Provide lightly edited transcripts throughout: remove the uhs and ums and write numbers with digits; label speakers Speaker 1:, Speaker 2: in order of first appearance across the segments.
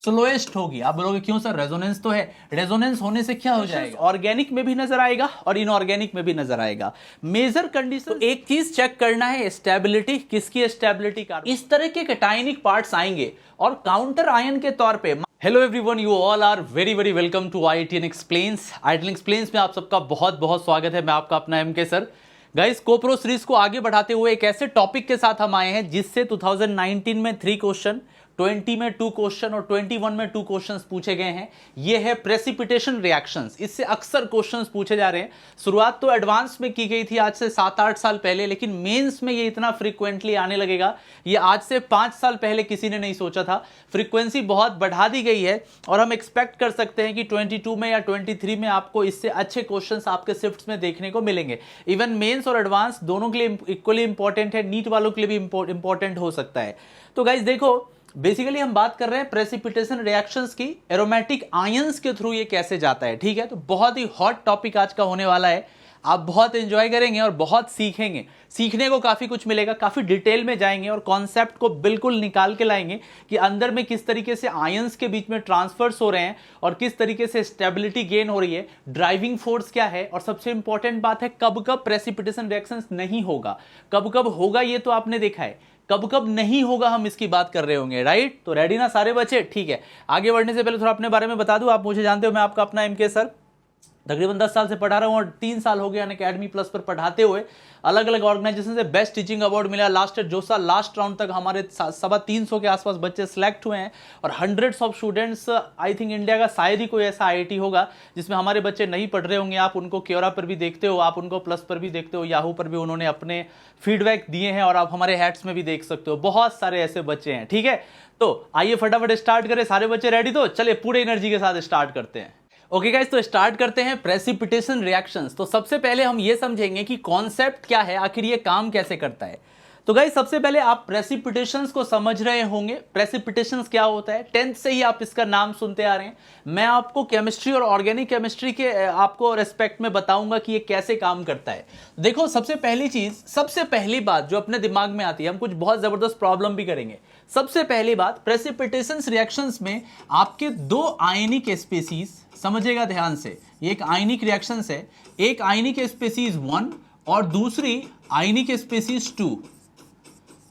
Speaker 1: Slowest होगी। आप बोलोगे क्यों सर, रेजोनेंस तो है। रेजोनेंस होने से क्या हो जाएगा,
Speaker 2: ऑर्गेनिक में भी नजर आएगा और इनऑर्गेनिक में भी नजर आएगा। मेजर कंडीशन,
Speaker 1: तो एक चीज चेक करना है, स्टेबिलिटी। किसकी स्टेबिलिटी का
Speaker 2: इस तरह के कैटायनिक पार्ट्स आएंगे और काउंटर आयन के तौर पे। Hello everyone, you all are very very welcome to IITN explains. IITN explains में आप सबका बहुत बहुत स्वागत है। मैं आपका अपना MK सर। गाइस, कोप्रो सीरीज को आगे बढ़ाते हुए एक ऐसे टॉपिक के साथ हम आए हैं जिससे 2019 में 3 क्वेश्चन, 20 में 2 क्वेश्चन और 21 में 2 क्वेश्चंस पूछे गए हैं। ये है प्रेसिपिटेशन रिएक्शंस। इससे अक्सर क्वेश्चंस पूछे जा रहे हैं। शुरुआत तो एडवांस में की गई थी आज से 7-8 साल पहले, लेकिन मेंस में ये इतना फ्रीक्वेंटली आने लगेगा, ये आज से 5 साल पहले किसी ने नहीं सोचा था। फ्रीक्वेंसी बहुत बढ़ा दी गई है और हम एक्सपेक्ट कर सकते हैं कि 22 में या 23 में आपको इससे अच्छे क्वेश्चंस आपके शिफ्ट्स में देखने को मिलेंगे। इवन मेंस और एडवांस दोनों के लिए इक्वली इंपॉर्टेंट है, नीट वालों के लिए भी इंपॉर्टेंट हो सकता है। तो गाइस देखो, बेसिकली हम बात कर रहे हैं प्रेसिपिटेशन रिएक्शंस की, एरोमेटिक आयंस के थ्रू ये कैसे जाता है। ठीक है, तो बहुत ही हॉट टॉपिक आज का होने वाला है। आप बहुत एंजॉय करेंगे और बहुत सीखेंगे। सीखने को काफी कुछ मिलेगा, काफी डिटेल में जाएंगे और कॉन्सेप्ट को बिल्कुल निकाल के लाएंगे कि अंदर में किस तरीके से आयंस के बीच में ट्रांसफर्स हो रहे हैं और किस तरीके से स्टेबिलिटी गेन हो रही है, ड्राइविंग फोर्स क्या है, और सबसे इंपॉर्टेंट बात है कब कब प्रेसिपिटेशन रिएक्शंस नहीं होगा। कब कब होगा ये तो आपने देखा है, कब कब नहीं होगा हम इसकी बात कर रहे होंगे। राइट, तो रेडी ना सारे बच्चे? ठीक है, आगे बढ़ने से पहले थोड़ा अपने बारे में बता दूं। आप मुझे जानते हो, मैं आपका अपना MK सर तकरीबन 10 साल से पढ़ा रहा हूं और 3 साल हो गए अनअकैडमी प्लस पर पढ़ाते हुए। अलग अलग ऑर्गेनाइजेशन से बेस्ट टीचिंग अवार्ड मिला। लास्ट जोसा लास्ट राउंड तक हमारे 350 के आसपास बच्चे सिलेक्ट हुए हैं और hundreds of students. I think India का शायद ही कोई ऐसा IIT होगा जिसमें हमारे बच्चे नहीं पढ़ रहे होंगे। आप उनको क्योरा पर भी देखते हो, आप उनको प्लस पर भी देखते हो, याहू पर भी उन्होंने अपने फीडबैक दिए हैं और आप हमारे हैट्स में भी देख सकते हो। बहुत सारे ऐसे बच्चे हैं। ठीक है, तो आइए फटाफट स्टार्ट करें। सारे बच्चे रेडी? तो चलिए पूरे एनर्जी के साथ स्टार्ट करते हैं। ओके गाइस, तो स्टार्ट करते हैं प्रेसिपिटेशन रिएक्शंस। तो सबसे पहले हम ये समझेंगे कि कॉन्सेप्ट क्या है, आखिर ये काम कैसे करता है। तो गाइस, सबसे पहले आप प्रेसिपिटेशंस को समझ रहे होंगे। प्रेसिपिटेशंस क्या होता है, 10th से ही आप इसका नाम सुनते आ रहे हैं। मैं आपको केमिस्ट्री और ऑर्गेनिक केमिस्ट्री के आपको रेस्पेक्ट में बताऊंगा कि ये कैसे काम करता है। देखो, सबसे पहली चीज, सबसे पहली बात जो अपने दिमाग में आती है, हम कुछ बहुत जबरदस्त प्रॉब्लम भी करेंगे। सबसे पहली बात, प्रेसिपिटेशन रिएक्शंस में आपके 2 आयनिक स्पीसीज, समझिएगा ध्यान से, ये एक आयनिक रिएक्शंस है। एक आयनिक स्पीसीज 1 और दूसरी आयनिक स्पीसीज 2।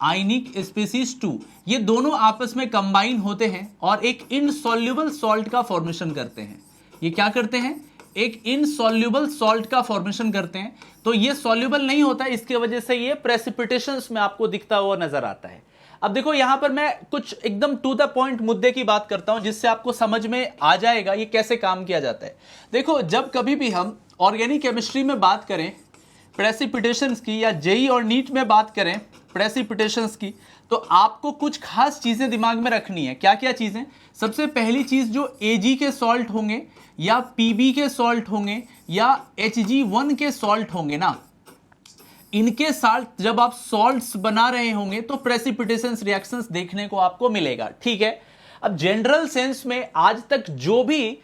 Speaker 2: आयनिक स्पीसीज 2, ये दोनों आपस में कंबाइन होते हैं और एक इनसॉल्युबल सॉल्ट का फॉर्मेशन करते हैं। ये क्या करते हैं? एक इनसॉल्युबल सॉल्ट का फॉर्मेशन करते हैं। तो ये सॉल्युबल नहीं होता, इसकी वजह से ये प्रेसिपिटेशंस में आपको दिखता हुआ नजर आता है। अब देखो, यहां पर मैं कुछ एकदम टू द पॉइंट मुद्दे की बात करता हूं जिससे आपको समझ में आ जाएगा ये कैसे काम किया जाता है। देखो, जब कभी भी हम ऑर्गेनिक केमिस्ट्री में बात करें प्रेसिपिटेशंस की, या जेई और नीट में बात करें प्रेसिपिटेशंस की, तो आपको कुछ खास चीजें दिमाग में रखनी है। क्या क्या चीजें? सबसे पहली चीज, जो Ag के सॉल्ट होंगे या Pb के सॉल्ट होंगे या Hg1 के सॉल्ट होंगे ना, इनके साथ जब आप सॉल्ट्स बना रहे होंगे तो प्रेसिपिटेशन रिएक्शंस देखने को आपको मिलेगा। ठीक है, अब जनरल सेंस में आज तक जो भी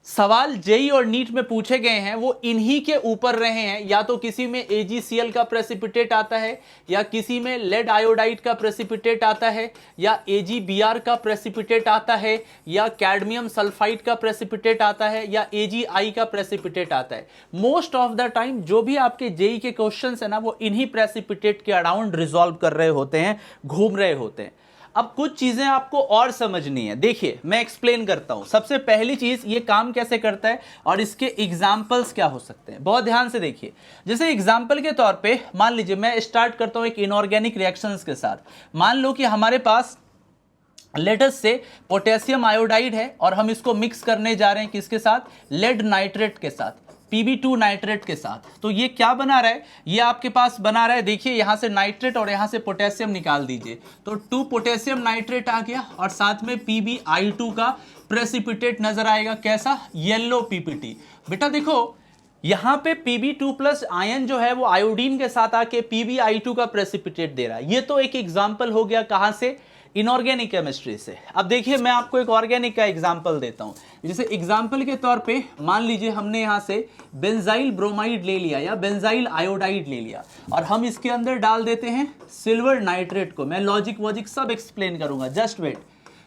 Speaker 2: सवाल जेई और नीट में पूछे गए हैं वो इन्हीं के ऊपर रहे हैं। या तो किसी में AgCl का प्रेसिपिटेट आता है, या किसी में लेड आयोडाइड का प्रेसिपिटेट आता है, या AgBr का प्रेसिपिटेट आता है, या कैडमियम सल्फाइड का प्रेसिपिटेट आता है, या AgI का प्रेसिपिटेट आता है। मोस्ट ऑफ द टाइम जो भी आपके जेई के क्वेश्चंस है ना, वो इन्हीं प्रेसिपिटेट के अराउंड रिजॉल्व कर रहे होते हैं, घूम रहे होते हैं। अब कुछ चीजें आपको और समझनी है। देखिए, मैं एक्सप्लेन करता हूं। सबसे पहली चीज, ये काम कैसे करता है और इसके एग्जाम्पल्स क्या हो सकते हैं, बहुत ध्यान से देखिए। जैसे एग्जाम्पल के तौर पे मान लीजिए मैं स्टार्ट करता हूं एक इनऑर्गेनिक रिएक्शंस के साथ। मान लो कि हमारे पास लेटस से पोटेशियम आयोडाइड है और हम इसको मिक्स करने जा रहे हैं किसके साथ? लेड नाइट्रेट के साथ, Pb2 नाइट्रेट के साथ। तो ये क्या बना रहा है? ये आपके पास बना रहा है, देखिए यहां से नाइट्रेट और यहां से पोटेशियम निकाल दीजिए, तो 2 पोटेशियम नाइट्रेट आ गया और साथ में PbI2 का प्रेसिपिटेट नजर आएगा। कैसा? Yellow PPT। बेटा देखो, यहां पे Pb2 प्लस आयन जो है वो आयोडीन के साथ आके PbI2 का प्रेसिपिटेट दे रहा है। ये तो एक एग्जाम्पल हो गया, कहां से? इनऑर्गेनिक केमिस्ट्री से। अब देखिए, मैं आपको एक ऑर्गेनिक का एग्जांपल देता हूं। जैसे एग्जांपल के तौर पे मान लीजिए हमने यहां से बेंजाइल ब्रोमाइड ले लिया या बेंजाइल आयोडाइड ले लिया और हम इसके अंदर डाल देते हैं सिल्वर नाइट्रेट को। मैं लॉजिक वॉजिक सब एक्सप्लेन करूंगा, जस्ट वेट।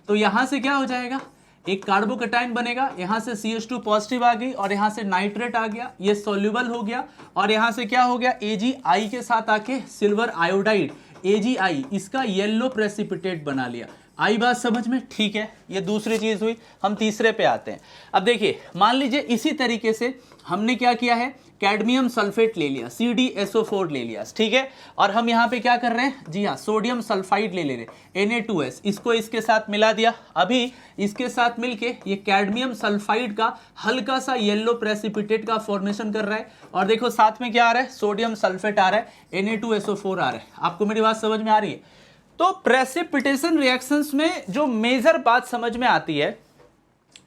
Speaker 1: तो यहां से क्या हो जाएगा, एक कार्बोकैटायन बनेगा, यहां से CH2 पॉजिटिव आ गई और यहां से नाइट्रेट आ गया, ये सॉल्युबल हो गया और यहां से क्या हो गया, AgI के साथ आके सिल्वर आयोडाइड AgI इसका येलो प्रेसिपिटेट बना लिया। आई बात समझ में? ठीक है, ये दूसरी चीज हुई। हम तीसरे पे आते हैं। अब देखिए, मान लीजिए इसी तरीके से हमने क्या किया है, कैडमियम सल्फेट ले लिया, CdSO4 ले लिया, ठीक है, और हम यहाँ पे क्या कर रहे हैं, जी हाँ, सोडियम सल्फाइड ले रहे हैं, Na2S, इसको इसके साथ मिला दिया। अभी इसके साथ मिलके ये कैडमियम सल्फाइड का हल्का सा येलो प्रेसिपिटेट का फॉर्मेशन कर रहा है, और देखो साथ में क्या आ रहा है, सोडियम सल्फेट आ रहा है, Na2SO4 आ रहा है। आपको मेरी बात समझ में आ रही है? तो प्रेसिपिटेशन रिएक्शंस में जो मेजर बात समझ में आती है,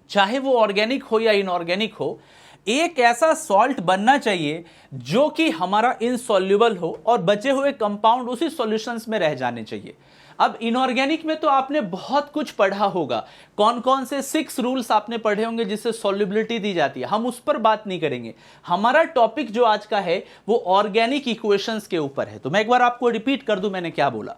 Speaker 1: चाहे वो ऑर्गेनिक हो या इनऑर्गेनिक हो, एक ऐसा सॉल्ट बनना चाहिए जो कि हमारा इनसॉल्युबल हो और बचे हुए कंपाउंड उसी सॉल्यूशंस में रह जाने चाहिए। अब इनऑर्गेनिक में तो आपने बहुत कुछ पढ़ा होगा, कौन कौन से 6 रूल्स आपने पढ़े होंगे जिससे सॉल्युबिलिटी दी जाती है, हम उस पर बात नहीं करेंगे। हमारा टॉपिक जो आज का है वो ऑर्गेनिक इक्वेशंस के ऊपर है। तो मैं एक बार आपको रिपीट कर दूं मैंने क्या बोला।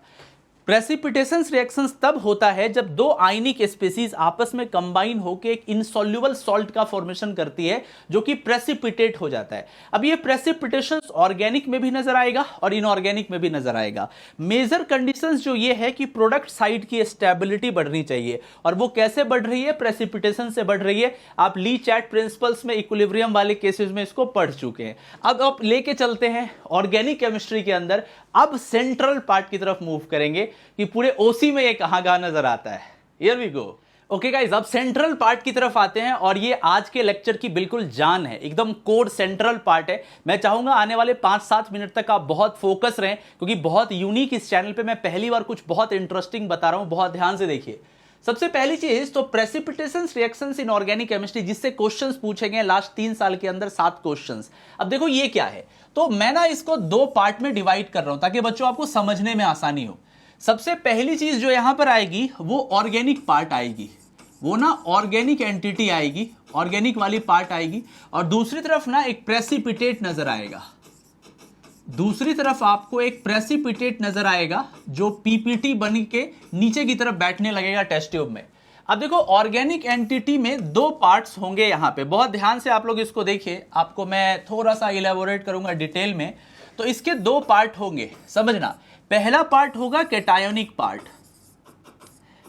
Speaker 1: प्रेसिपिटेशन रिएक्शंस तब होता है जब दो आयनिक स्पीसीज आपस में कंबाइन होकर एक इनसॉल्युबल सॉल्ट का फॉर्मेशन करती है जो कि प्रेसिपिटेट हो जाता है। अब ये प्रेसिपिटेशन ऑर्गेनिक में भी नजर आएगा और इनऑर्गेनिक में भी नजर आएगा। मेजर कंडीशंस जो ये है कि प्रोडक्ट साइड की स्टेबिलिटी बढ़नी चाहिए, और वो कैसे बढ़ रही है, प्रेसिपिटेशन से बढ़ रही है। आप ली चैट प्रिंसिपल्स में इक्विलिब्रियम वाले केसेस में इसको पढ़ चुके हैं। अब आप लेके चलते हैं ऑर्गेनिक केमिस्ट्री के अंदर, अब सेंट्रल पार्ट की तरफ मूव करेंगे कि पूरे ओसी में ये कहां नजर आता है। Here we go. Okay guys, अब सेंट्रल पार्ट की तरफ आते हैं, और ये आज के लेक्चर की बिल्कुल जान है, एकदम कोर सेंट्रल पार्ट है। मैं चाहूंगा आने वाले 5-7 मिनट तक आप बहुत फोकस रहें, क्योंकि बहुत यूनिक इस चैनल पे मैं पहली बार कुछ बहुत इंटरेस्टिंग बता रहा हूं, बहुत ध्यान से देखिए। सबसे पहली चीज तो precipitation reactions in organic chemistry, जिससे क्वेश्चंस पूछे गए लास्ट 3 साल के अंदर 7 क्वेश्चंस। अब देखो ये क्या है, तो मैं ना इसको 2 पार्ट में डिवाइड कर रहा हूं ताकि बच्चों आपको समझने में आसानी हो। सबसे पहली चीज जो यहां पर आएगी वो ऑर्गेनिक पार्ट आएगी, वो ना ऑर्गेनिक एंटिटी आएगी, ऑर्गेनिक वाली पार्ट आएगी, और दूसरी तरफ ना एक प्रेसिपिटेट नजर आएगा। दूसरी तरफ आपको एक प्रेसिपिटेट नजर आएगा जो पीपीटी बन के नीचे की तरफ बैठने लगेगा टेस्ट ट्यूब में। अब देखो ऑर्गेनिक एंटिटी में 2 पार्ट्स होंगे यहां पे, बहुत ध्यान से आप लोग इसको देखिए, आपको मैं थोड़ा सा इलेबोरेट करूंगा डिटेल में। तो इसके 2 पार्ट होंगे, समझना। पहला पार्ट होगा कैटायोनिक पार्ट,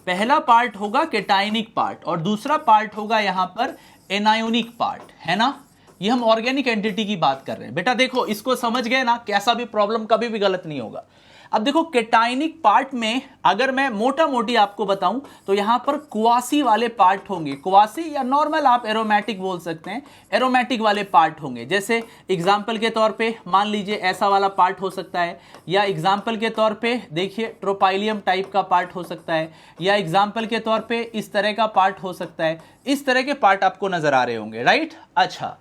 Speaker 1: पहला पार्ट होगा कैटायोनिक पार्ट, और दूसरा पार्ट होगा यहां पर एनायोनिक पार्ट, है ना। ये हम ऑर्गेनिक एंटिटी की बात कर रहे हैं। बेटा देखो, इसको समझ गए ना, कैसा भी प्रॉब्लम कभी भी गलत नहीं होगा। अब देखो कैटायनिक पार्ट में अगर मैं मोटा मोटी आपको बताऊं तो यहां पर क्वासी वाले पार्ट होंगे, क्वासी या नॉर्मल आप एरोमेटिक बोल सकते हैं, एरोमेटिक वाले पार्ट होंगे। जैसे एग्जांपल के तौर पे मान लीजिए ऐसा वाला पार्ट हो सकता है, या एग्जांपल के तौर पे देखिए ट्रोपाइलियम टाइप का पार्ट हो सकता है, या एग्जांपल के तौर पे इस तरह का पार्ट हो सकता है। इस तरह के पार्ट आपको नजर आ रहे होंगे, राइट। अच्छा,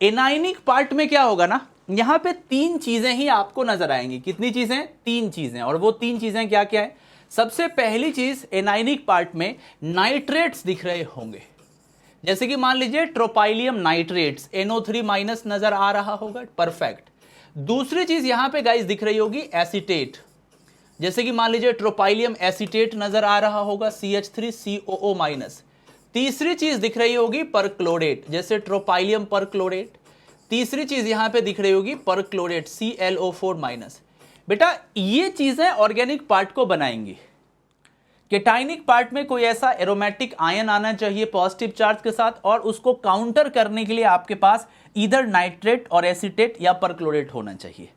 Speaker 1: एनायनिक पार्ट में क्या होगा ना, यहां पे 3 चीजें ही आपको नजर आएंगी। कितनी चीजें? 3 चीजें। और वो 3 चीजें क्या क्या है? सबसे पहली चीज, एनायनिक पार्ट में नाइट्रेट्स दिख रहे होंगे, जैसे कि मान लीजिए ट्रोपाइलियम नाइट्रेट्स, NO3- नजर आ रहा होगा, परफेक्ट। दूसरी चीज यहां पे गाइस दिख रही होगी एसीटेट, जैसे कि मान लीजिए ट्रोपाइलियम एसीटेट नजर आ रहा होगा, CH3COO-। तीसरी चीज दिख रही होगी परक्लोरेट, जैसे ट्रोपाइलियम परक्लोरेट। तीसरी चीज यहां पे दिख रही होगी परक्लोरेट, ClO4-। बेटा ये चीजें ऑर्गेनिक पार्ट को बनाएंगी। केटाइनिक पार्ट में कोई ऐसा एरोमेटिक आयन आना चाहिए पॉजिटिव चार्ज के साथ, और उसको काउंटर करने के लिए आपके पास इधर नाइट्रेट और एसीटेट या परक्लोरेट होना चाहिए।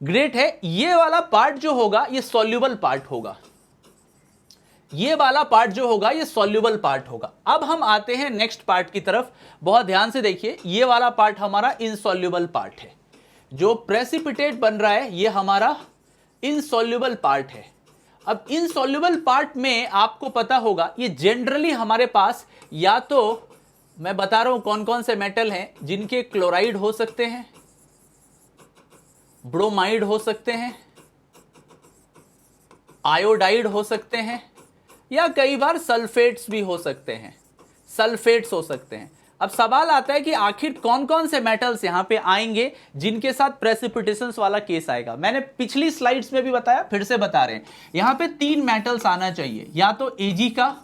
Speaker 1: ग्रेट है। ये वाला पार्ट जो होगा ये सॉल्युबल पार्ट होगा, ये वाला पार्ट जो होगा ये सॉल्युबल पार्ट होगा। अब हम आते हैं नेक्स्ट पार्ट की तरफ, बहुत ध्यान से देखिए। ये वाला पार्ट हमारा इनसॉल्युबल पार्ट है, जो प्रेसिपिटेट बन रहा है ये हमारा इनसॉल्युबल पार्ट है। अब इनसॉल्युबल पार्ट में आपको पता होगा ये जनरली हमारे पास, या तो मैं बता रहा हूं कौन कौन से मेटल हैं जिनके क्लोराइड हो सकते हैं, ब्रोमाइड हो सकते हैं, आयोडाइड हो सकते हैं, या कई बार सल्फेट्स भी हो सकते हैं, सल्फेट्स हो सकते हैं। अब सवाल आता है कि आखिर कौन कौन से मेटल्स यहां पे आएंगे जिनके साथ प्रेसिपिटेशंस वाला केस आएगा। मैंने पिछली स्लाइड्स में भी बताया, फिर से बता रहे हैं, यहां पे 3 मेटल्स आना चाहिए, या तो Ag का,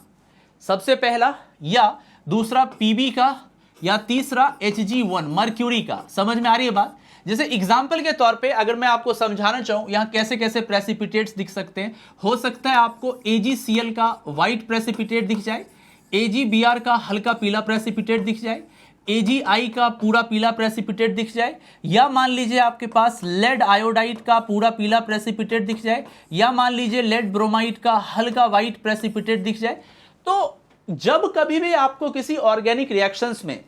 Speaker 2: सबसे पहला, या दूसरा Pb का, या तीसरा Hg1 मर्क्यूरी का। समझ में आ रही है बात? जैसे एग्जाम्पल के तौर पे अगर मैं आपको समझाना चाहूं यहां कैसे कैसे प्रेसिपिटेट्स दिख सकते हैं, हो सकता है आपको AgCl का व्हाइट प्रेसिपिटेट दिख जाए, AgBr का हल्का पीला प्रेसिपिटेट दिख जाए, AgI का पूरा पीला प्रेसिपिटेट दिख जाए, या मान लीजिए आपके पास लेड आयोडाइड का पूरा पीला प्रेसिपिटेट दिख जाए, या मान लीजिए लेड ब्रोमाइड का हल्का व्हाइट प्रेसिपिटेट दिख जाए। तो जब कभी भी आपको किसी ऑर्गेनिक रिएक्शंस में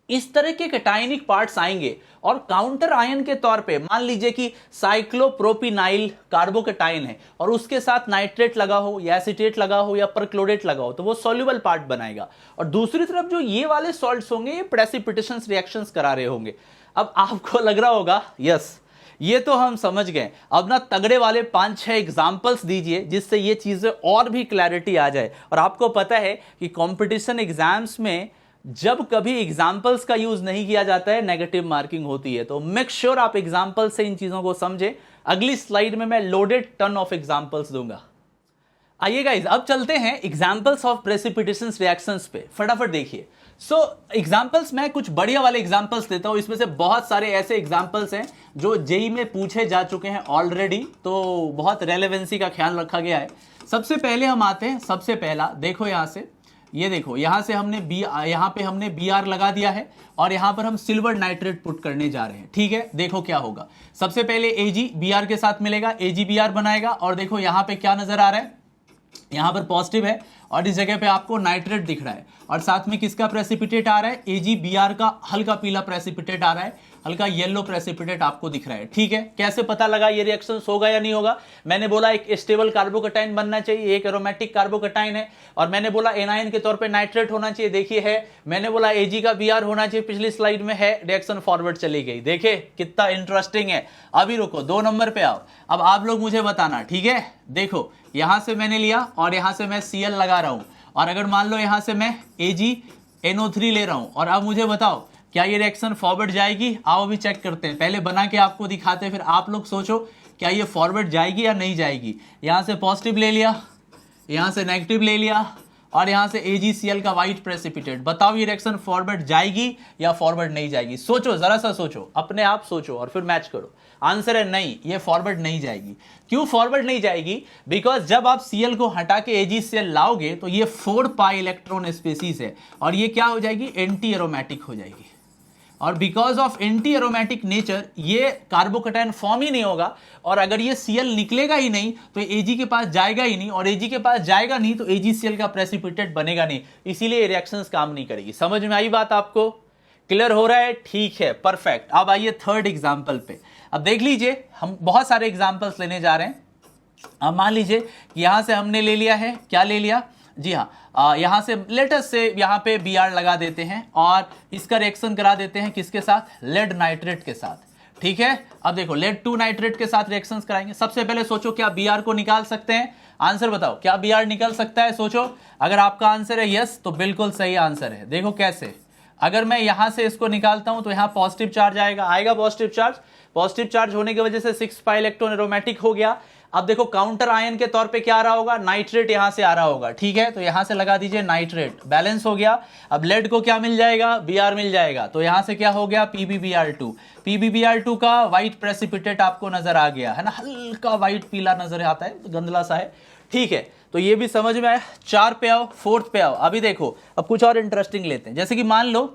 Speaker 2: इस तरह के कैटायनिक पार्ट्स आएंगे और काउंटर आयन के तौर पे मान लीजिए कि साइक्लोप्रोपिनाइल कार्बोकैटायन है और उसके साथ नाइट्रेट लगा हो या एसीटेट लगा हो या परक्लोरेट लगा हो, तो वो सॉल्युबल पार्ट बनाएगा। और दूसरी तरफ जो ये वाले सॉल्ट्स होंगे ये प्रेसिपिटेशन रिएक्शंस करा रहे होंगे। अब आपको लग रहा होगा यस ये तो हम समझ गए, अब ना तगड़े वाले 5-6 एग्जाम्पल्स दीजिए जिससे ये चीजें और भी क्लैरिटी आ जाए। और आपको पता है कि कंपटीशन एग्जाम्स में जब कभी एग्जाम्पल्स का यूज नहीं किया जाता है नेगेटिव मार्किंग होती है, तो मेक श्योर आप एग्जाम्पल से इन चीजों को समझे। अगली स्लाइड में मैं लोडेड टन ऑफ एग्जाम्पल्स दूंगा। आइए गाइस अब चलते हैं एग्जाम्पल्स ऑफ प्रेसिपिटेशन रिएक्शंस पे, फटाफट देखिए। सो एग्जाम्पल्स मैं कुछ बढ़िया वाले एग्जाम्पल्स देता हूं, इसमें से बहुत सारे ऐसे एग्जाम्पल्स हैं जो जेई में पूछे जा चुके हैं ऑलरेडी, तो बहुत रेलेवेंसी का ख्याल रखा गया है। सबसे पहले हम आते हैं, सबसे पहला देखो यहां से, ये देखो यहां से हमने यहां पे हमने Br लगा दिया है और यहां पर हम सिल्वर नाइट्रेट पुट करने जा रहे हैं। ठीक है, देखो क्या होगा। सबसे पहले AgBr के साथ मिलेगा, AgBr बनाएगा और देखो यहां पे क्या नजर आ रहा है, यहां पर पॉजिटिव है और इस जगह पे आपको नाइट्रेट दिख रहा है और साथ में किसका प्रेसिपिटेट आ रहा है, AgBr का हल्का पीला प्रेसिपिटेट आ रहा है, हल्का येलो प्रेसिपिटेट आपको दिख रहा है। ठीक है, कैसे पता लगा ये रिएक्शन होगा या नहीं होगा? मैंने बोला एक स्टेबल कार्बोकैटायन बनना चाहिए, एक एरोमेटिक कार्बोकैटायन है, और मैंने बोला एनायन के तौर पे नाइट्रेट होना चाहिए, देखिए है। मैंने बोला Ag का Br होना चाहिए, पिछली स्लाइड में है, रिएक्शन फॉरवर्ड चली गई। देखे कितना इंटरेस्टिंग है। अभी रुको 2 नंबर पे आओ, अब आप लोग मुझे बताना। ठीक है, देखो यहां से मैंने लिया और यहां से मैं Cl लगा रहा हूं, और अगर मान लो यहां से मैं AgNO3 ले रहा हूं, और अब मुझे बताओ क्या ये रिएक्शन फॉरवर्ड जाएगी? आओ अभी चेक करते हैं, पहले बना के आपको दिखाते हैं, फिर आप लोग सोचो क्या ये फॉरवर्ड जाएगी या नहीं जाएगी। यहां से पॉजिटिव ले लिया, यहां से नेगेटिव ले लिया और यहां से AgCl का व्हाइट प्रेसिपिटेट। बताओ ये रिएक्शन फॉरवर्ड जाएगी या फॉरवर्ड नहीं जाएगी? सोचो, जरा सा सोचो, अपने आप सोचो और फिर मैच करो। आंसर है नहीं, ये फॉरवर्ड नहीं जाएगी। क्यों फॉरवर्ड नहीं जाएगी? बिकॉज जब आप Cl को हटा के AgCl लाओगे तो ये 4 पाई इलेक्ट्रॉन स्पीसीज है और ये क्या हो जाएगी, एंटी एरोमेटिक हो जाएगी। और because of anti aromatic nature ये कार्बोकैटायन फॉर्म ही नहीं होगा, और अगर ये Cl निकलेगा ही नहीं तो Ag के पास जाएगा ही नहीं, और Ag के पास जाएगा नहीं तो AgCl का प्रेसिपिटेट बनेगा नहीं, इसीलिए ये रिएक्शंस काम नहीं करेगी। समझ में आई बात? आपको क्लियर हो रहा है? ठीक है, परफेक्ट। अब आइए थर्ड एग्जाम्पल पे। अब देख लीजिए, हम बहुत सारे एग्जाम्पल्स लेने जा रहे हैं। अब मान लीजिए कि यहां से हमने ले लिया है, क्या ले लिया, जी हाँ, यहां से लेटेस्ट से यहां पे Br लगा देते हैं और इसका रिएक्शन करा देते हैं किसके साथ, लेड नाइट्रेट के साथ। ठीक है, अब देखो लेड 2 नाइट्रेट के साथ रिएक्शंस कराएंगे। सबसे पहले सोचो क्या Br को निकाल सकते हैं? आंसर बताओ, क्या Br निकल सकता है? सोचो, अगर आपका आंसर है यस तो बिल्कुल सही आंसर है। देखो कैसे, अगर मैं यहां से इसको निकालता हूं तो यहां पॉजिटिव चार्ज आएगा पॉजिटिव चार्ज। पॉजिटिव चार्ज होने की वजह से 6 पाई इलेक्ट्रॉन एरोमेटिक हो गया। अब देखो काउंटर आयन के तौर पे क्या आ रहा होगा, नाइट्रेट यहां से आ रहा होगा। ठीक है, तो यहां से लगा दीजिए नाइट्रेट, बैलेंस हो गया। अब लेड को क्या मिल जाएगा, Br मिल जाएगा, तो यहां से क्या हो गया, PbBr2। PbBr2 का व्हाइट प्रेसिपिटेट आपको नजर आ गया है ना, हल्का व्हाइट पीला नजर आता है, गंदला सा है। ठीक है, तो ये भी समझ में आया। 4 पे आओ, 4th पे आओ। अभी देखो अब कुछ और इंटरेस्टिंग लेते हैं, जैसे कि मान लो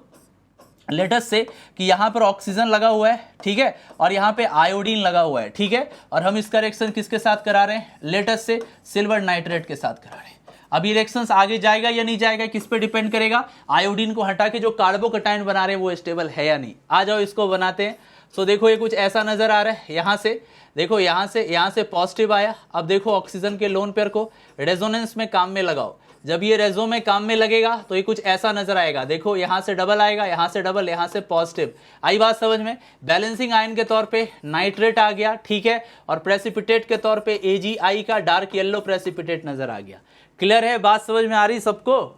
Speaker 2: लेटेस्ट से कि यहां पर ऑक्सीजन लगा हुआ है, ठीक है, और यहां पे आयोडीन लगा हुआ है। ठीक है, और हम इसका रिएक्शन किसके साथ करा रहे हैं, लेटेस्ट से सिल्वर नाइट्रेट के साथ करा रहे हैं। अब ये रिएक्शन आगे जाएगा या नहीं जाएगा, किस पे डिपेंड करेगा, आयोडीन को हटा के जो कार्बोकैटायन बना रहे हैं वो स्टेबल है या नहीं। आ जाओ इसको बनाते हैं। सो देखो ये कुछ ऐसा नजर आ रहा है, यहां से देखो, यहां से पॉजिटिव आया। अब देखो ऑक्सीजन के लोन पेयर को रेजोनेंस में काम में लगाओ। जब ये रेजो में काम में लगेगा तो ये कुछ ऐसा नजर आएगा। देखो यहां से डबल आएगा, यहां से डबल, यहां से पॉजिटिव। आई बात समझ में? बैलेंसिंग आयन के तौर पे नाइट्रेट आ गया, ठीक है, और प्रेसिपिटेट के तौर पे AgI का डार्क येलो प्रेसिपिटेट नजर आ गया। क्लियर है? बात समझ में आ रही सबको?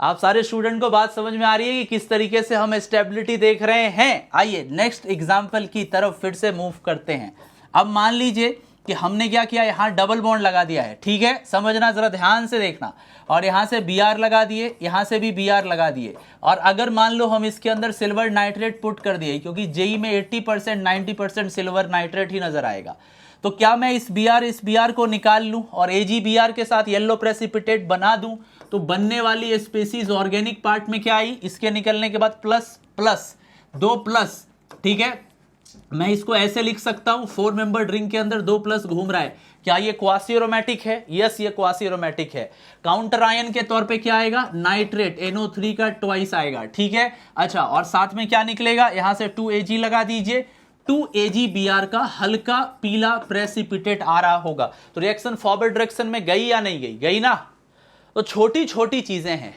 Speaker 2: आप सारे स्टूडेंट को बात समझ में आ रही है कि किस तरीके से हम स्टेबिलिटी देख रहे हैं? आइए नेक्स्ट एग्जाम्पल की तरफ फिर से मूव करते हैं। अब मान लीजिए
Speaker 1: कि हमने क्या किया, यहाँ डबल बॉन्ड लगा दिया है, ठीक है, समझना, जरा ध्यान से देखना, और यहाँ से Br लगा दिए, यहाँ से भी Br लगा दिए, और अगर मान लो हम इसके अंदर सिल्वर नाइट्रेट पुट कर दिए, क्योंकि जेई में 80% 90% सिल्वर नाइट्रेट ही नजर आएगा, तो क्या मैं इस Br को निकाल लूं और AgBr के साथ येलो प्रेसिपिटेट बना दूं, तो बनने वाली स्पीसीज ऑर्गेनिक पार्ट में क्या आई, इसके निकलने के बाद प्लस प्लस, 2 प्लस, ठीक है, मैं इसको ऐसे लिख सकता हूं, 4 मेंबर रिंग के अंदर 2 प्लस घूम रहा है, क्या ये क्वासी एरोमेटिक है? यस, ये क्वासी एरोमेटिक है। काउंटर आयन के तौर पे क्या आएगा, नाइट्रेट, NO3 का ट्वाइस आएगा, ठीक है। अच्छा, और साथ में क्या निकलेगा, यहां से 2Ag लगा दीजिए, 2AgBr का हल्का पीला प्रेसिपिटेट आ रहा होगा, तो रिएक्शन फॉरवर्ड डायरेक्शन में गई या नहीं गई? गई ना। तो छोटी छोटी चीजें हैं,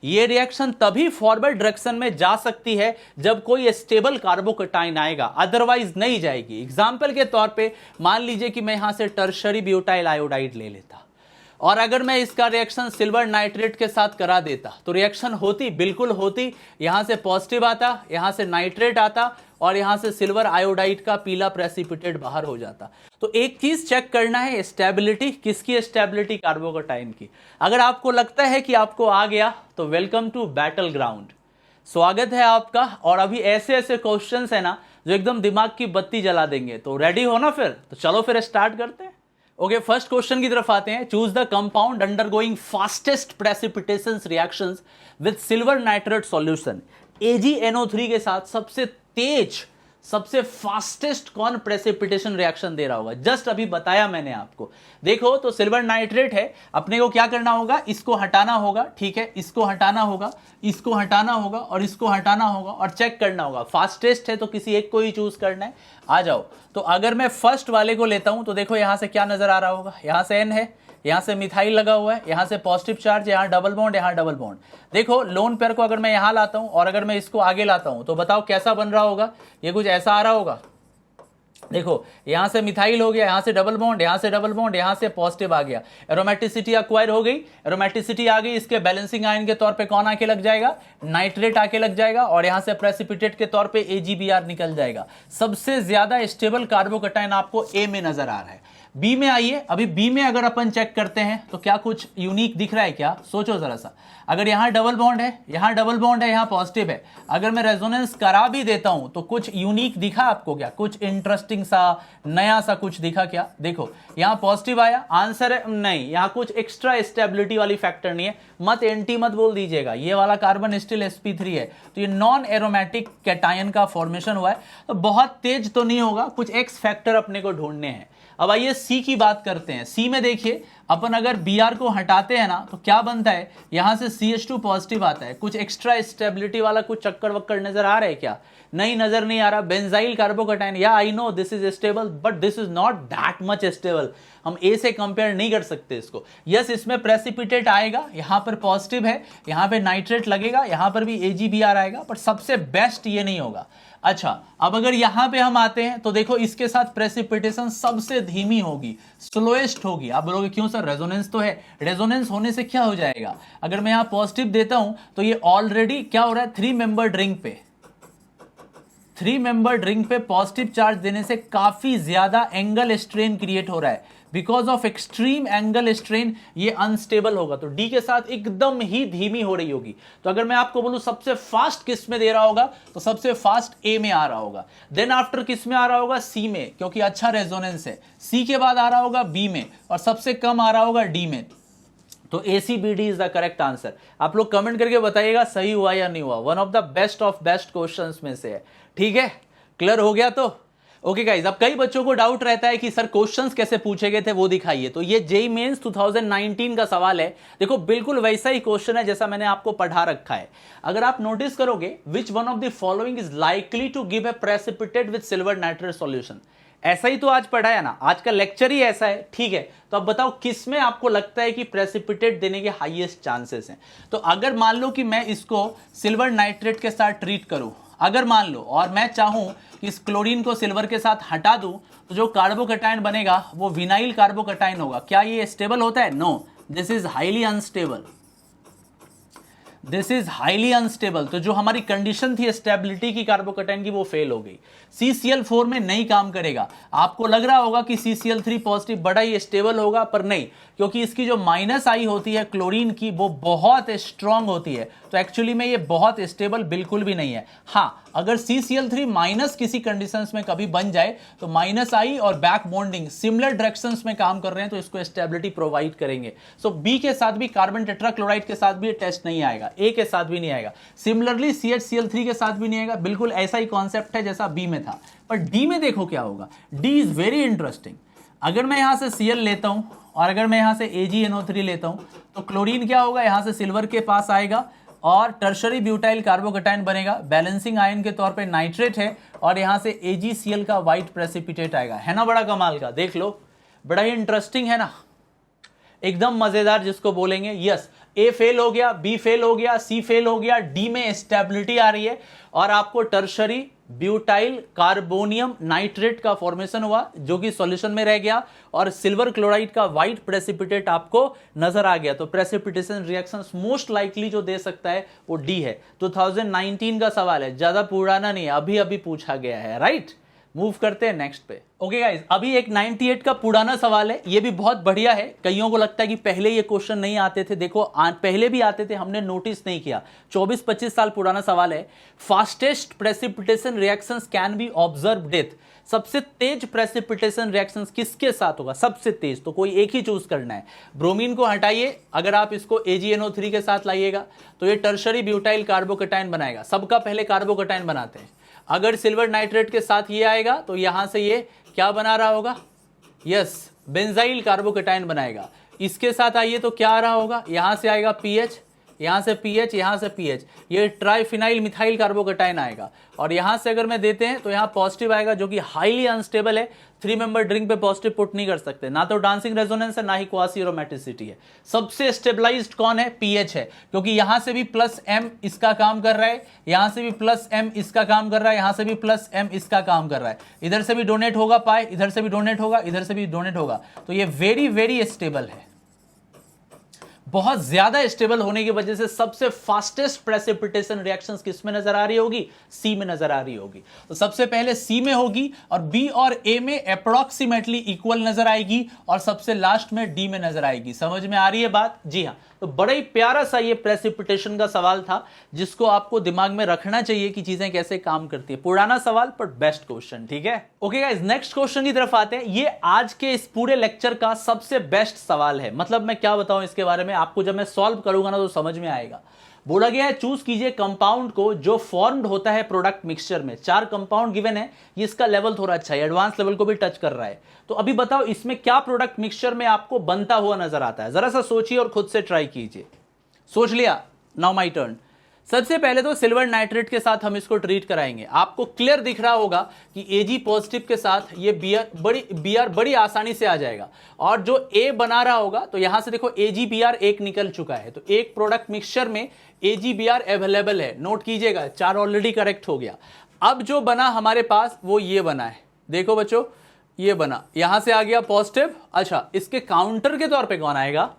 Speaker 1: ये रिएक्शन तभी फॉरवर्ड डायरेक्शन में जा सकती है जब कोई स्टेबल कार्बोकैटायन आएगा, अदरवाइज नहीं जाएगी। एग्जाम्पल के तौर पे मान लीजिए कि मैं यहां से टर्शरी ब्यूटाइल आयोडाइड ले लेता, और अगर मैं इसका रिएक्शन सिल्वर नाइट्रेट के साथ करा देता, तो रिएक्शन होती, बिल्कुल होती, यहां से पॉजिटिव आता, यहां से नाइट्रेट आता, और यहां से सिल्वर आयोडाइड का पीला प्रेसिपिटेट बाहर हो जाता। तो एक चीज चेक करना है, स्टेबिलिटी, किसकी स्टेबिलिटी, कार्बोकैटायन की। अगर आपको लगता है कि आपको आ गया, तो वेलकम टू बैटल ग्राउंड, स्वागत है आपका। और अभी ऐसे ऐसे क्वेश्चंस है ना जो एकदम दिमाग की बत्ती जला देंगे, तो रेडी हो ना फिर? तो चलो फिर स्टार्ट करते हैं। ओके, फर्स्ट क्वेश्चन की तरफ आते हैं। Choose the compound undergoing fastest precipitation reactions with silver nitrate solution. AgNO3 के साथ सबसे तेज, सबसे फास्टेस्ट कौन प्रेसिपिटेशन रिएक्शन दे रहा होगा? जस्ट अभी बताया मैंने आपको। देखो, तो सिल्वर नाइट्रेट है, अपने को क्या करना होगा, इसको हटाना होगा, ठीक है, इसको हटाना होगा, इसको हटाना होगा, और इसको हटाना होगा, और चेक करना होगा। फास्टेस्ट है तो किसी एक को ही चूज करना है। आ जाओ, तो अगर मैं फर्स्ट वाले को लेता हूं, तो देखो यहां से क्या नजर आ रहा होगा, यहां से N है, यहां से मिथाइल लगा हुआ है, यहां से पॉजिटिव चार्ज, यहां डबल बॉन्ड, यहां डबल बॉन्ड। देखो, लोन पेयर को अगर मैं यहां लाता हूं और अगर मैं इसको आगे लाता हूं, तो बताओ कैसा बन रहा होगा? ये कुछ ऐसा आ रहा होगा। देखो, यहां से मिथाइल हो गया, यहां से डबल बॉन्ड, यहां से डबल बॉन्ड, यहां से पॉजिटिव आ गया, एरोमेटिसिटी एक्वायर हो गई, एरोमेटिसिटी आ गई, इसके बैलेंसिंग आयन के तौर पे कौन आके लग जाएगा, नाइट्रेट आके लग जाएगा, और यहां से प्रेसिपिटेट के तौर पे AgBr निकल जाएगा। सबसे ज्यादा स्टेबल कार्बोकैटायन आपको A में नजर आ रहा है। बी में आइए, अभी बी में अगर अपन चेक करते हैं तो क्या कुछ यूनिक दिख रहा है क्या? सोचो जरा सा, अगर यहाँ डबल बॉन्ड है, यहाँ डबल बॉन्ड है, यहाँ पॉजिटिव है, अगर मैं रेजोनेंस करा भी देता हूं तो कुछ यूनिक दिखा आपको क्या? कुछ इंटरेस्टिंग सा, नया सा कुछ दिखा क्या? देखो, यहाँ पॉजिटिव आया, आंसर है नहीं, यहाँ कुछ एक्स्ट्रा स्टेबिलिटी वाली फैक्टर नहीं है। मत एंटी मत बोल दीजिएगा, ये वाला कार्बन स्टिल sp3 है, तो ये नॉन एरोमेटिक कैटायन का फॉर्मेशन हुआ है, तो बहुत तेज तो नहीं होगा, कुछ एक्स फैक्टर अपने को ढूंढने हैं। अब आइए सी की बात करते हैं। सी में देखिए, अपन अगर Br को हटाते हैं ना, तो क्या बनता है, यहां से CH2 पॉजिटिव आता है। कुछ एक्स्ट्रा स्टेबिलिटी वाला कुछ चक्कर वक्कर नजर आ रहा है क्या? नहीं, नजर नहीं आ रहा। बेंजाइल कार्बोकैटायन, या I know this is stable, but this is not that much stable, हम ए से कंपेयर नहीं कर सकते इसको। यस, इसमें प्रेसिपिटेट आएगा, यहां पर पॉजिटिव है, यहां पे नाइट्रेट लगेगा, यहां पर भी AgBr आएगा, पर सबसे बेस्ट ये नहीं होगा। अच्छा, अब अगर यहां पे हम आते हैं तो देखो, इसके साथ प्रेसिपिटेशन सबसे धीमी होगी, स्लोएस्ट होगी। आप बोलोगे क्यों सर, रेजोनेंस तो है। रेजोनेंस होने से क्या हो जाएगा, अगर मैं यहां पॉजिटिव देता हूं तो ये ऑलरेडी क्या हो रहा है, 3 मेंबर्ड रिंग पे, 3 मेंबर्ड रिंग पे पॉजिटिव चार्ज देने से काफी ज्यादा एंगल स्ट्रेन क्रिएट हो रहा है। Because of extreme angle strain ये अनस्टेबल होगा, तो डी के साथ एकदम ही धीमी हो रही होगी। तो अगर मैं आपको बोलूं सबसे फास्ट किस में दे रहा होगा, तो सबसे फास्ट ए में आ रहा होगा। देन आफ्टर किस में आ रहा होगा, सी में, क्योंकि अच्छा रेजोनेंस है। सी के बाद आ रहा होगा बी में, और सबसे कम आ रहा होगा डी में। तो ACBD is the correct answer. आप लोग कमेंट करके बताइएगा सही हुआ या नहीं हुआ। One of the best of best questions में से है, ठीक है। क्लियर हो गया? तो ओके गाइज, अब कई बच्चों को डाउट रहता है कि सर क्वेश्चंस कैसे पूछे गए थे वो दिखाइए। तो ये जेईई मेंस 2019 का सवाल है। देखो, बिल्कुल वैसा ही क्वेश्चन है जैसा मैंने आपको पढ़ा रखा है। अगर आप नोटिस करोगे, which one of the following is likely to give a precipitate with silver nitrate solution. ऐसा ही तो आज पढ़ा है ना, आज का लेक्चर ही ऐसा है, ठीक है। तो अब बताओ किस में आपको लगता है कि प्रेसिपिटेट देने के हाईएस्ट चांसेस हैं। तो अगर मान लो कि मैं इसको सिल्वर नाइट्रेट के साथ ट्रीट करूं, अगर मान लो, और मैं चाहूं कि इस क्लोरीन को सिल्वर के साथ हटा दूं, तो जो कार्बोकैटायन बनेगा वो विनाइल कार्बोकैटायन होगा। क्या ये स्टेबल होता है? No, this is highly unstable.
Speaker 2: This is highly unstable. तो जो हमारी कंडीशन थी स्टेबिलिटी की कार्बोकैटायन की वो फेल हो गई। CCl4 में नहीं काम करेगा। आपको लग रहा होगा कि CCl3 पॉजिटिव बड़ा ही स्टेबल होगा, पर नहीं, क्योंकि इसकी जो माइनस आई होती है क्लोरीन की वो बहुत स्ट्रांग होती है। तो एक्चुअली में ये बहुत स्टेबल बिल्कुल भी नहीं है। हाँ, अगर CCl3 माइनस किसी कंडीशंस में कभी बन जाए तो माइनस आई और बैक बॉन्डिंग सिमिलर डायरेक्शंस में काम कर रहे हैं तो इसको स्टेबिलिटी प्रोवाइड करेंगे। सो बी के साथ भी, कार्बन टेट्राक्लोराइड के साथ भी ये टेस्ट नहीं आएगा, ए के साथ भी नहीं आएगा, सिमिलरली CHCl3 के साथ भी नहीं आएगा। बिल्कुल ऐसा ही कॉन्सेप्ट है जैसा बी में था। पर डी में देखो क्या होगा। D is very interesting. अगर मैं यहां से Cl लेता हूं और अगर मैं यहां से AgNO3 लेता हूं तो क्लोरीन क्या होगा, यहां से सिल्वर के पास आएगा और टर्शरी ब्यूटाइल कार्बोकैटायन बनेगा। बैलेंसिंग आयन के तौर पे नाइट्रेट है और यहां से AgCl का व्हाइट प्रेसिपिटेट आएगा। है ना बड़ा कमाल का, देख लो, बड़ा ही इंटरेस्टिंग है ना, एकदम मजेदार जिसको बोलेंगे। यस, ए फेल हो गया, बी फेल हो गया, सी फेल हो गया, डी में स्टेबिलिटी आ रही है और आपको टर्शरी ब्यूटाइल कार्बोनियम नाइट्रेट का फॉर्मेशन हुआ जो कि सॉल्यूशन में रह गया और सिल्वर क्लोराइड का व्हाइट प्रेसिपिटेट आपको नजर आ गया। तो प्रेसिपिटेशन रिएक्शंस मोस्ट लाइकली जो दे सकता है वो डी है। 2019 का सवाल है, ज्यादा पुराना नहीं है, अभी अभी पूछा गया है, राइट। मूव करते हैं नेक्स्ट पे। ओके गाइस, अभी एक 98 का पुराना सवाल है, ये भी बहुत बढ़िया है। कईयों को लगता है कि पहले ये क्वेश्चन नहीं आते थे, देखो पहले भी आते थे, हमने नोटिस नहीं किया। 24-25 साल पुराना सवाल है। Fastest precipitation reactions can be observe death. सबसे तेज प्रेसिपिटेशन रिएक्शंस किसके साथ होगा, सबसे तेज, तो कोई एक ही चूज करना है। ब्रोमीन को हटाइए, अगर आप इसको AgNO3 के साथ लाइएगा तो ये टर्शरी ब्यूटाइल कार्बोकैटायन बनाएगा। सबका पहले कार्बोकैटायन बनाते हैं। अगर सिल्वर नाइट्रेट के साथ ये आएगा तो यहां से ये क्या बना रहा होगा, यस, बेंजाइल कार्बोकैटायन बनाएगा। इसके साथ आइए तो क्या आ रहा होगा, यहां से आएगा PH, यहां से PH, यहां से PH, ये ट्राइफिनाइल मिथाइल कार्बोकैटायन आएगा। और यहां से अगर मैं देते हैं तो यहां पॉजिटिव आएगा जो कि हाईली अनस्टेबल है। 3 मेंबर ड्रिंक पे पॉजिटिव पुट नहीं कर सकते, ना तो डांसिंग रेजोनेंस है ना ही क्वासी एरोमेटिसिटी है। सबसे स्टेबलाइज्ड कौन है, PH है, क्योंकि यहां से भी +M इसका काम कर रहा है, यहां से भी +M इसका काम कर रहा है, यहां से भी +M इसका काम कर रहा है। इधर से भी डोनेट होगा पाए, इधर से भी डोनेट होगा, इधर से भी डोनेट होगा। तो ये वेरी वेरी स्टेबल है। बहुत ज्यादा स्टेबल होने की वजह से सबसे फास्टेस्ट प्रेसिपिटेशन रिएक्शंस किस में नजर आ रही होगी, सी में नजर आ रही होगी। तो सबसे पहले सी में होगी और बी और ए में अप्रोक्सीमेटली इक्वल नजर आएगी और सबसे लास्ट में डी में नजर आएगी। समझ में आ रही है बात? जी हाँ। तो बड़ा ही प्यारा सा ये प्रेसिपिटेशन का सवाल था जिसको आपको दिमाग में रखना चाहिए कि चीजें कैसे काम करती है। पुराना सवाल पर बेस्ट क्वेश्चन, ठीक है। ओके गाइस, नेक्स्ट क्वेश्चन की तरफ आते हैं। ये आज के इस पूरे लेक्चर का सबसे बेस्ट सवाल है। मतलब मैं क्या बताऊं इसके बारे में, आपको जब मैं सॉल्व करूंगा ना तो समझ में आएगा। बोला गया है चूज कीजिए कंपाउंड को जो फॉर्म्ड होता है प्रोडक्ट मिक्सचर में। 4 कंपाउंड गिवन है, ये इसका लेवल थोड़ा अच्छा है, एडवांस लेवल को भी टच कर रहा है। तो अभी बताओ इसमें क्या प्रोडक्ट मिक्सचर में आपको बनता हुआ नजर आता है, जरा सा सोचिए और खुद से ट्राई कीजिए। सोच लिया? Now my turn. सबसे पहले तो सिल्वर नाइट्रेट के साथ हम इसको ट्रीट कराएंगे। आपको क्लियर दिख रहा होगा कि Ag पॉजिटिव के साथ ये Br बड़ी आसानी से आ जाएगा। और जो A बना रहा होगा तो यहां से देखो AgBr एक निकल चुका है, तो एक प्रोडक्ट मिक्सचर में AgBr अवेलेबल है। नोट कीजिएगा, 4 ऑलरेडी करेक्ट हो गया। अब जो बना हमारे पास वो ये बना है, देखो बच्चों, ये बना, यहां से आ गया पॉजिटिव। अच्छा, इसके काउंटर के तौर पे कौन आएगा?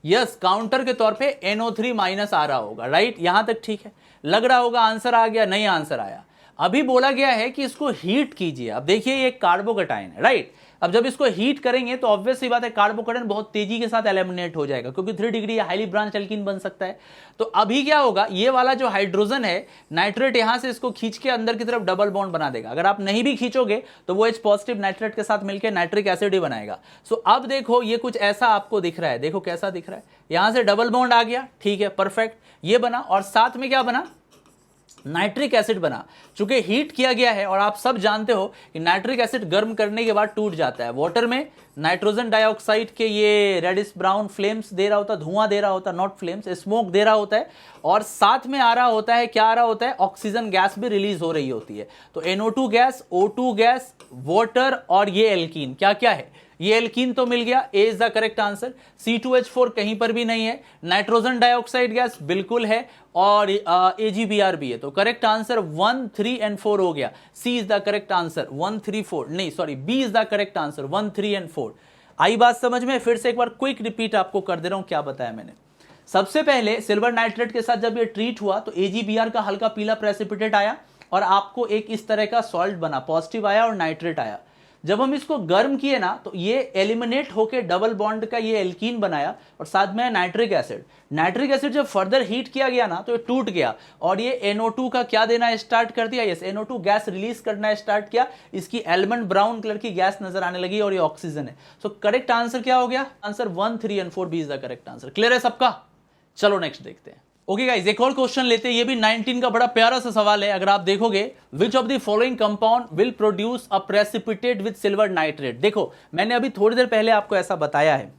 Speaker 2: यस, काउंटर के तौर पे NO3 माइनस आ रहा होगा, राइट। यहां तक ठीक है, लग रहा होगा आंसर आ गया, नहीं आंसर आया। अभी बोला गया है कि इसको हीट कीजिए। अब देखिए ये कार्बोकैटायन है, राइट। अब जब इसको हीट करेंगे तो ऑब्वियस सी बात है कार्बोकैटायन बहुत तेजी के साथ एलिमिनेट हो जाएगा, क्योंकि 3 डिग्री हाईली ब्रांच एल्कीन बन सकता है। तो अभी क्या होगा, ये वाला जो हाइड्रोजन है नाइट्रेट यहां से इसको खींच के अंदर की तरफ डबल बॉन्ड बना देगा। अगर आप नहीं भी खींचोगे तो वो H पॉजिटिव नाइट्रेट के साथ मिलकर नाइट्रिक एसिड ही बनाएगा। सो अब देखो ये कुछ ऐसा आपको दिख रहा है, देखो कैसा दिख रहा है, यहां से डबल बॉन्ड आ गया, ठीक है, परफेक्ट, ये बना। और साथ में क्या बना, नाइट्रिक एसिड बना। चूंकि हीट किया गया है और आप सब जानते हो कि नाइट्रिक एसिड गर्म करने के बाद टूट जाता है। वाटर में नाइट्रोजन डाइऑक्साइड के ये रेडिश ब्राउन फ्लेम्स दे रहा होता है, धुआं दे रहा होता है, नॉट फ्लेम्स, स्मोक दे रहा होता है। और साथ में आ रहा होता है, क्या आ रहा होता है, ऑक्सीजन गैस भी रिलीज हो रही होती है। तो NO2 gas, O2 gas, water और ये एल्कीन, क्या क्या है, ये एल्कीन तो मिल गया, A is the correct answer. C2H4 कहीं पर भी नहीं है। नाइट्रोजन डाइऑक्साइड गैस बिल्कुल है और AgBr भी है। तो करेक्ट आंसर 1, 3 एंड 4 हो गया। C is the correct answer, 1, 3, 4 नहीं, sorry, B is the correct answer, 1, 3 and 4। आई बात समझ में? फिर से एक बार क्विक रिपीट आपको कर दे रहा हूं क्या बताया मैंने। सबसे पहले सिल्वर नाइट्रेट के साथ जब ये ट्रीट हुआ तो AgBr का हल्का पीला प्रेसिपिटेट आया और आपको एक इस तरह का सॉल्ट बना, पॉजिटिव आया और नाइट्रेट आया। जब हम इसको गर्म किए ना तो ये एलिमिनेट होके डबल बॉन्ड का ये एल्कीन बनाया और साथ में नाइट्रिक एसिड। नाइट्रिक एसिड जब फर्दर हीट किया गया ना तो ये टूट गया और ये NO2 का क्या देना स्टार्ट कर दिया, यस NO2 गैस रिलीज करना स्टार्ट किया। इसकी एलमंड ब्राउन कलर की गैस नजर आने लगी और ये ऑक्सीजन है। सो करेक्ट आंसर क्या हो गया? Answer 1, 3 and 4 B is the correct answer. Clear है सबका? चलो नेक्स्ट देखते हैं। ओके गाइस, एक और क्वेश्चन लेते हैं। ये भी 19 का बड़ा प्यारा सा सवाल है। अगर आप देखोगे, which of the following compound will produce a precipitate with silver nitrate. देखो मैंने अभी थोड़ी देर पहले आपको ऐसा बताया है,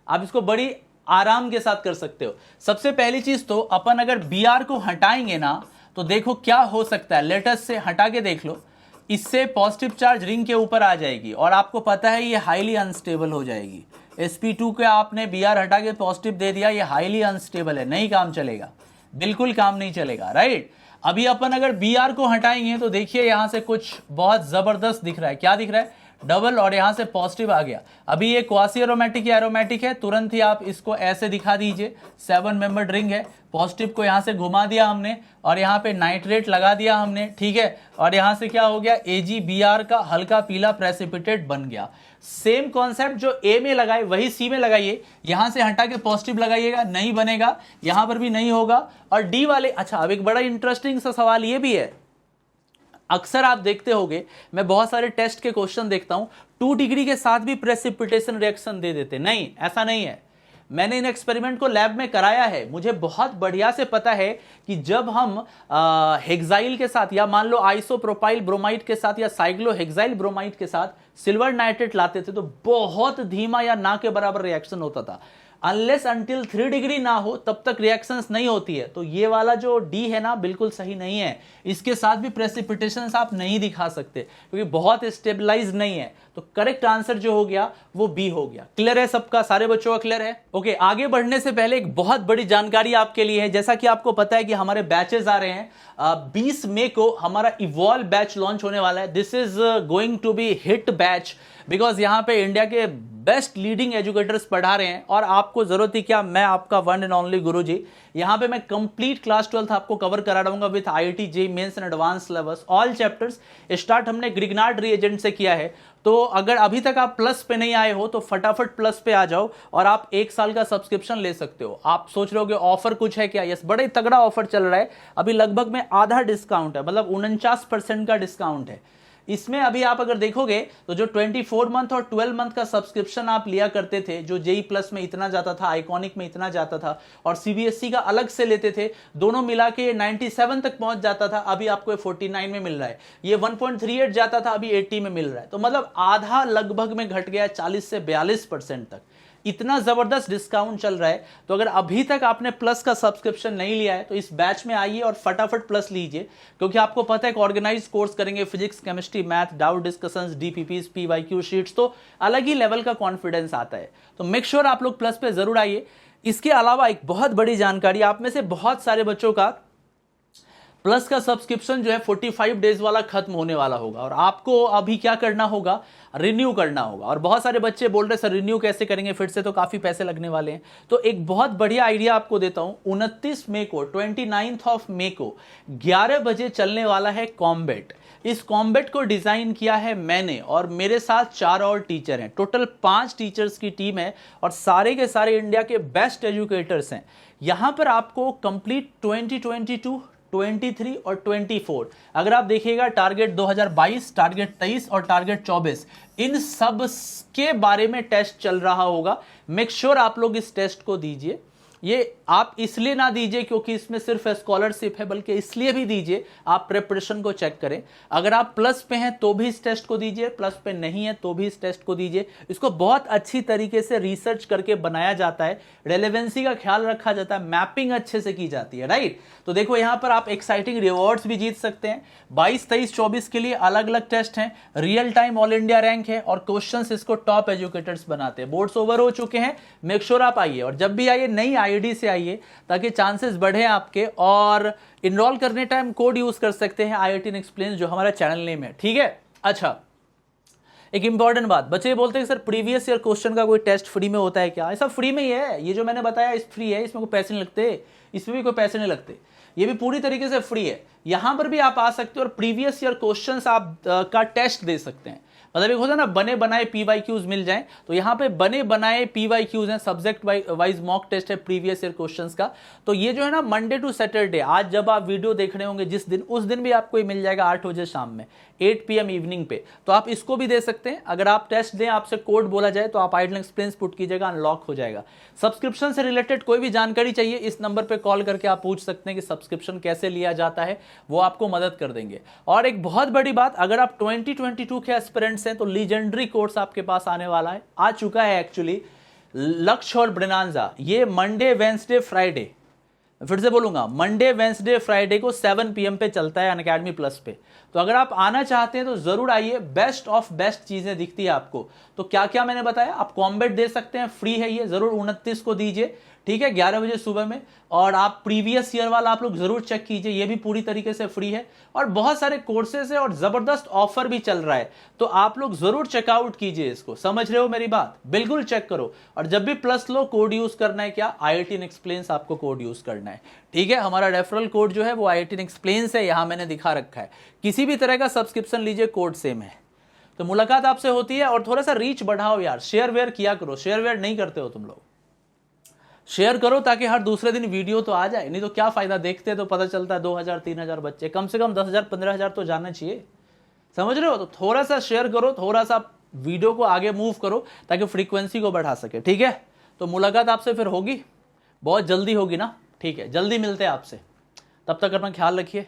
Speaker 2: आप इसको बड़ी आराम के साथ कर सकते हो। सबसे पहली चीज तो अपन अगर Br को हटाएंगे ना तो देखो क्या हो सकता है। लेटस से हटा के देख लो, इससे पॉजिटिव चार्ज रिंग के ऊपर आ जाएगी और आपको पता है ये हाईली अनस्टेबल हो जाएगी। sp2 के आपने Br हटा के पॉजिटिव दे दिया, ये हाईली अनस्टेबल है, नहीं काम चलेगा, बिल्कुल काम नहीं चलेगा, राइट। अभी अपन अगर Br को हटाएंगे तो देखिए यहां से कुछ बहुत जबरदस्त दिख रहा है। क्या दिख रहा है? डबल, और यहां से पॉजिटिव आ गया। अभी ये क्वासी एरोमेटिक या एरोमेटिक है, तुरंत ही आप इसको ऐसे दिखा दीजिए। 7 मेंबर्ड रिंग है, पॉजिटिव को यहां से घुमा दिया हमने और यहां पे नाइट्रेट लगा दिया हमने, ठीक है। और यहां से क्या हो गया? AgBr का हल्का पीला प्रेसिपिटेट बन गया। सेम कॉन्सेप्ट जो A में लगाए वही C में लगाइए। यहां से हटा के पॉजिटिव लगाइएगा, नहीं बनेगा, यहां पर भी नहीं होगा। और D वाले, अच्छा अब एक बड़ा इंटरेस्टिंग सा सवाल ये भी है, अक्सर आप देखते होंगे, मैं बहुत सारे टेस्ट के क्वेश्चन देखता हूं, 2 डिग्री के साथ भी प्रेसिपिटेशन रिएक्शन दे देते। नहीं, ऐसा नहीं है। मैंने इन एक्सपेरिमेंट को लैब में कराया है, मुझे बहुत बढ़िया से पता है कि जब हम हेक्साइल के साथ या मान लो आइसोप्रोपाइल ब्रोमाइड के साथ या साइक्लोहेक्साइल ब्रोमाइड के साथ सिल्वर नाइट्रेट लाते थे तो बहुत धीमा या ना के बराबर रिएक्शन होता था। अनलेस अंटिल 3 डिग्री ना हो तब तक रिएक्शंस नहीं होती है। तो ये वाला जो D है ना बिल्कुल सही नहीं है, इसके साथ भी प्रेसिपिटेशंस आप नहीं दिखा सकते क्योंकि बहुत स्टेबलाइज नहीं है। तो करेक्ट आंसर जो हो गया वो B हो गया। क्लियर है सबका? सारे बच्चों का क्लियर है? ओके, आगे बढ़ने से पहले एक बहुत बड़ी जानकारी आपके लिए है। जैसा कि आपको पता है कि हमारे बैचेस आ रहे हैं, 20 मई को हमारा इवॉल्व बैच लॉन्च होने वाला है। This is going to be hit batch because यहाँ पे इंडिया के बेस्ट लीडिंग एजुकेटर्स पढ़ा रहे हैं और आपको जरूरत ही क्या, मैं आपका वन एंड ओनली गुरु जी। यहाँ पे मैं कंप्लीट क्लास 12th आपको कवर करा दूंगा with IIT JEE mains and advance syllabus, all chapters. Start हमने ग्रिग्नार्ड रीएजेंट से किया है। तो अगर अभी तक आप प्लस पे नहीं आए हो तो फटाफट प्लस पे आ जाओ और आप 1 साल का सब्सक्रिप्शन ले सकते हो। आप सोच रहे हो ऑफर कुछ है क्या? यस, बड़ा ही तगड़ा ऑफर चल रहा है। अभी लगभग में आधा डिस्काउंट है, मतलब 49% का डिस्काउंट है इसमें। अभी आप अगर देखोगे तो जो 24 मंथ और 12 मंथ का सब्सक्रिप्शन आप लिया करते थे, जो JEE प्लस में इतना जाता था, आइकॉनिक में इतना जाता था और CBSE का अलग से लेते थे, दोनों मिला के 97 तक पहुंच जाता था, अभी आपको 49 में मिल रहा है। ये 1.38 जाता था, अभी 80 में मिल रहा है। तो मतलब आधा लगभग में घट गया, 40 से 42% तक। इतना जबरदस्त डिस्काउंट चल रहा है। तो अगर अभी तक आपने प्लस का सब्सक्रिप्शन नहीं लिया है तो इस बैच में आइए और फटाफट प्लस लीजिए, क्योंकि आपको पता है कि ऑर्गेनाइज कोर्स करेंगे, physics, chemistry, math, doubt discussions, DPPs, PYQ sheets, तो अलग ही लेवल का कॉन्फिडेंस आता है। तो मेक श्योर आप लोग प्लस पे जरूर आइए। इसके अलावा एक बहुत बड़ी जानकारी, आप में से बहुत सारे बच्चों का प्लस का सब्सक्रिप्शन जो है 45 डेज वाला खत्म होने वाला होगा और आपको अभी क्या करना होगा, रिन्यू करना होगा। और बहुत सारे बच्चे बोल रहे सर रिन्यू कैसे करेंगे, फिर से तो काफी पैसे लगने वाले हैं। तो एक बहुत बढ़िया आइडिया आपको देता हूं, 29 मई को 29 मई को 11 बजे चलने वाला है कॉम्बैट। इस कॉम्बैट को डिजाइन किया है मैंने और मेरे साथ 4 और टीचर हैं। टोटल 5 टीचर्स की टीम है और सारे के सारे इंडिया के बेस्ट एजुकेटर्स हैं। यहां पर आपको कंप्लीट 2022, 23 और 24, अगर आप देखिएगा टारगेट 2022, टारगेट 23 और टारगेट 24, इन सब के बारे में टेस्ट चल रहा होगा। मेक श्योर आप लोग इस टेस्ट को दीजिए। ये आप इसलिए ना दीजिए क्योंकि इसमें सिर्फ स्कॉलरशिप है, बल्कि इसलिए भी दीजिए आप प्रिपरेशन को चेक करें। अगर आप प्लस पे हैं तो भी इस टेस्ट को दीजिए, प्लस पे नहीं है तो भी इस टेस्ट को दीजिए। इसको बहुत अच्छी तरीके से रिसर्च करके बनाया जाता है, रेलेवेंसी का ख्याल रखा जाता है, मैपिंग अच्छे से की जाती है, राइट। तो देखो यहाँ पर आप एक्साइटिंग रिवॉर्ड्स भी जीत सकते हैं। 22, 23, 24 के लिए अलग अलग टेस्ट हैं, real time all India rank है और क्वेश्चंस इसको टॉप एजुकेटर्स बनाते हैं। बोर्ड्स ओवर हो चुके हैं, मेक श्योर आप आइए और जब भी आइए नई IID से आइए ताकि चांसेस बढ़े आपके। और इनरोल करने टाइम कोड यूज कर सकते हैं IIT एक्सप्लेन, जो हमारा चैनल नेम है, ठीक है। अच्छा, एक इंपॉर्टेंट बात, बच्चे बोलते हैं सर प्रीवियस ईयर क्वेश्चन का कोई टेस्ट फ्री में होता है क्या? ऐसा फ्री में ही है, ये जो मैंने बताया इस फ्री है, इसमें कोई पैसे नहीं लगते, इसमें भी कोई पैसे नहीं लगते, ये भी पूरी तरीके से फ्री है। यहां पर भी आप आ सकते हो और प्रीवियस ईयर क्वेश्चंस आप का टेस्ट दे सकते हैं। मतलब एक होता है ना बने बनाए PYQs मिल जाएं, तो यहाँ पे बने बनाए PYQs हैं, सब्जेक्ट वाइज मॉक टेस्ट है प्रीवियस ईयर क्वेश्चंस का। तो ये जो है ना मंडे टू सैटरडे, आज जब आप वीडियो देख रहे होंगे जिस दिन, उस दिन भी आपको ये मिल जाएगा 8 बजे शाम में, 8 PM इवनिंग पे। तो आप इसको भी दे सकते हैं। अगर आप टेस्ट दें, आपसे कोड बोला जाए तो आप आइडल एक्सप्लेन्स पुट कीजिएगा, अनलॉक हो जाएगा। सब्सक्रिप्शन से रिलेटेड कोई भी जानकारी चाहिए, इस नंबर पे कॉल करके आप पूछ सकते हैं कि सब्सक्रिप्शन कैसे लिया जाता है, वो आपको मदद कर देंगे। और एक बहुत बड़ी बात, अगर आप 2022 के एस्पिरेंट्स हैं तो लीजेंडरी कोर्स आपके पास आने वाला है, आ चुका है एक्चुअली, लक्ष्य और ब्रेनांजा। ये मंडे वेंसडे फ्राइडे, फिर से बोलूंगा, मंडे वेंसडे फ्राइडे को 7 PM पे चलता है अनअकैडमी प्लस पे। तो अगर आप आना चाहते हैं तो जरूर आइए, बेस्ट ऑफ बेस्ट चीजें दिखती है आपको। तो क्या क्या मैंने बताया, आप कॉम्बेट दे सकते हैं, फ्री है ये, जरूर 29 को दीजिए, ठीक है, 11 बजे सुबह में। और आप प्रीवियस ईयर वाला आप लोग जरूर चेक कीजिए, ये भी पूरी तरीके से फ्री है। और बहुत सारे कोर्सेज है और जबरदस्त ऑफर भी चल रहा है, तो आप लोग जरूर चेकआउट कीजिए इसको। समझ रहे हो मेरी बात? बिल्कुल चेक करो। और जब भी प्लस लो, कोड यूज करना है क्या? IIT एक्सप्लेन्स आपको कोड यूज करना है, ठीक है। हमारा रेफरल कोड जो है वो IIT एक्सप्लेन्स है, यहां मैंने दिखा रखा है। किसी भी तरह का सब्सक्रिप्शन लीजिए, कोड सेम है। तो मुलाकात आपसे होती है। और थोड़ा सा रीच बढ़ाओ यार, शेयर वेयर किया करो। शेयर वेयर नहीं करते हो तुम लोग, शेयर करो ताकि हर दूसरे दिन वीडियो तो आ जाए, नहीं तो क्या फायदा, देखते तो पता चलता है 2000 3000 बच्चे, कम से कम 10,000 15,000 तो जाना चाहिए। समझ रहे हो? तो थोड़ा सा शेयर करो, थोड़ा सा वीडियो को आगे मूव करो ताकि फ्रीक्वेंसी को बढ़ा सके, ठीक है। तो मुलाकात आपसे फिर होगी, बहुत जल्दी होगी ना, ठीक है, जल्दी मिलते हैं आपसे। तब तक अपना ख्याल रखिए।